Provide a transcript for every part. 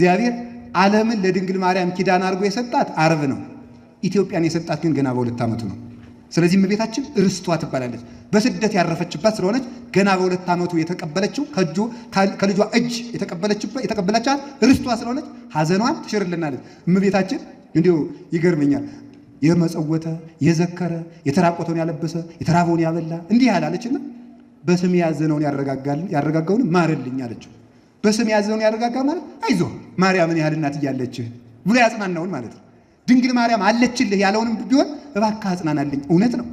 እግዚአብሔር ዓለምን ለድንግል ማርያም ኪዳን አድርጎ የሰጣት ዓርብ ነው። ኢትዮጵያን የሰጣት ግን ገና በ2 ዓመቱ ነው። ስለዚህ እመቤታችን ርስቷ ትባላለች። በስደት ያረፈችባት ስለሆነች ገና በ2 ዓመቱ የተቀበለችው ከልጇ እጅ የተቀበለቻት ርስቷ ስለሆነች ሐዘኗን ትሽርልናለች። እመቤታችን እንዲሁ ይገርመኛል። የመጸወተ የዘከረ የተራቆተውን ያለበሰ የተራበውን ያበላ እንዲህ ያላለችና በስም ያዘነውን ያረጋጋውን ማርልኝ አለችው። በስም ያዘነውን ያረጋጋ ማለት አይዞ ማርያምን ያህል እናት እያለችህ ብሎ ያጽናናውን ማለት ነው። ድንግል ማርያም አለችልህ ያለውንም ቢሆን እባክህ አጽናናልኝ። እውነት ነው።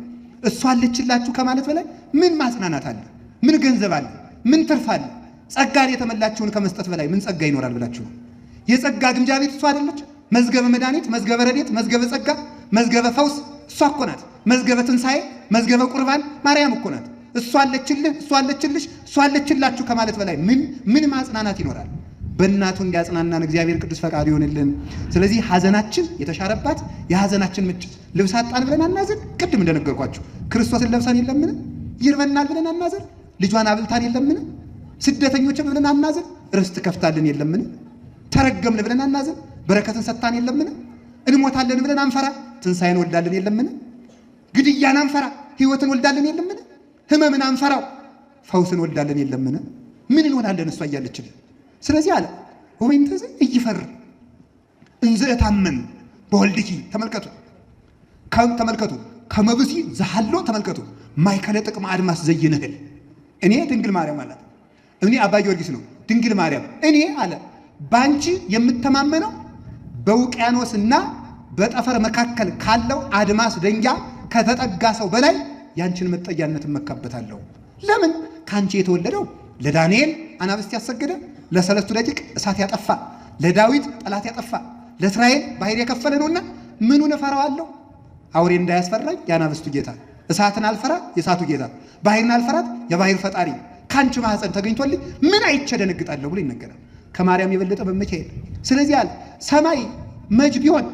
እሷ አለችላችሁ ከማለት በላይ ምን ማጽናናት አለ? ምን ገንዘብ አለ? ምን ትርፍ አለ? ጸጋን የተመላችሁን ከመስጠት በላይ ምን ጸጋ ይኖራል ብላችሁ ነው? የጸጋ ግምጃ ቤት እሷ አይደለች? መዝገበ መድኃኒት፣ መዝገበ ረድኤት፣ መዝገበ ጸጋ፣ መዝገበ ፈውስ እሷ እኮ ናት። መዝገበ ትንሣኤ፣ መዝገበ ቁርባን ማርያም እኮ ናት። እሷ አለችልህ፣ እሷ አለችልሽ፣ እሷ አለችላችሁ ከማለት በላይ ምን ማጽናናት ይኖራል? በእናቱ እንዲያጽናናን እግዚአብሔር ቅዱስ ፈቃዱ ይሆንልን። ስለዚህ ሐዘናችን የተሻረባት የሐዘናችን ምንጭ ልብስ አጣን ብለን አናዝን። ቅድም እንደነገርኳችሁ ክርስቶስን ለብሰን የለምን? ይርበናል ብለን አናዝን። ልጇን አብልታን የለምን? ስደተኞች ብለን አናዝን። ርስት ከፍታልን የለምን? ተረገምን ብለን አናዝን። በረከትን ሰጥታን የለምን? እንሞታለን ብለን አንፈራ። ትንሣኤን ወልዳልን የለምን? ግድያን አንፈራ። ሕይወትን ወልዳልን የለምን? ህመምን አንፈራው። ፈውስን ወልዳልን የለምን? ምን እንሆናለን እሷ እያለችልን? ስለዚህ አለ ወይን ተዘ እይፈር እንዘ ታመን በወልድኪ ተመልከቱ ከመብሲ ዘሐሎ ተመልከቱ ማይከለ ጥቅም አድማስ ዘይነህል እኔ ድንግል ማርያም አላት። እኔ አባ ጊዮርጊስ ነው። ድንግል ማርያም እኔ አለ ባንቺ የምተማመነው በውቅያኖስና በጠፈር መካከል ካለው አድማስ ደንጊያ ከተጠጋ ሰው በላይ ያንቺን መጠጊያነት እመካበታለሁ። ለምን? ካንቺ የተወለደው ለዳንኤል አናብስት ያሰገደ፣ ለሰለስቱ ደቂቅ እሳት ያጠፋ፣ ለዳዊት ጠላት ያጠፋ፣ ለእስራኤል ባህር የከፈለ ነውና ምኑን እፈራዋለሁ? አውሬ እንዳያስፈራኝ የአናብስቱ ጌታ፣ እሳትን አልፈራ የእሳቱ ጌታ፣ ባህርን አልፈራት የባህር ፈጣሪ ካንቺ ማህፀን ተገኝቶልኝ ምን አይቼ ደነግጣለሁ ብሎ ይነገራል። ከማርያም የበለጠ በመካሄድ ስለዚህ አለ ሰማይ መጅ ቢሆን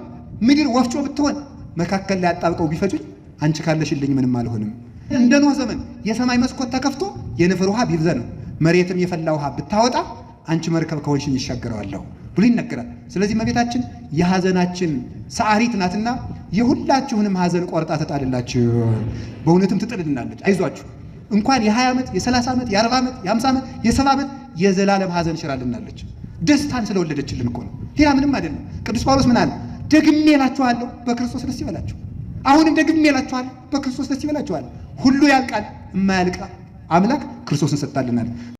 ምድር ወፍጮ ብትሆን መካከል ላይ አጣብቀው ቢፈጁኝ አንቺ ካለሽልኝ ምንም አልሆንም። እንደ ኖህ ዘመን የሰማይ መስኮት ተከፍቶ የንፍር ውሃ ቢብዘን መሬትም የፈላ ውሃ ብታወጣ አንቺ መርከብ ከሆንሽኝ ይሻገረዋለሁ ብሎ ይነገራል። ስለዚህ እመቤታችን የሐዘናችን ሰዓሪት ናትና የሁላችሁንም ሐዘን ቆርጣ ትጣልላችሁ፣ በእውነትም ትጥልልናለች። አይዟችሁ እንኳን የ20 ዓመት የ30 ዓመት የ40 ዓመት የ50 ዓመት የ70 ዓመት የዘላለም ሐዘን ሽራልናለች። ደስታን ስለወለደችልን እኮ ነው፣ ሌላ ምንም አይደለም። ቅዱስ ጳውሎስ ምን አለ? ደግሜ እላችኋለሁ በክርስቶስ ደስ ይበላችሁ። አሁንም ደግሜ እላችኋለሁ በክርስቶስ ደስ ይበላችኋል። ሁሉ ያልቃል፣ የማያልቅ አምላክ ክርስቶስን ሰጥታልናል።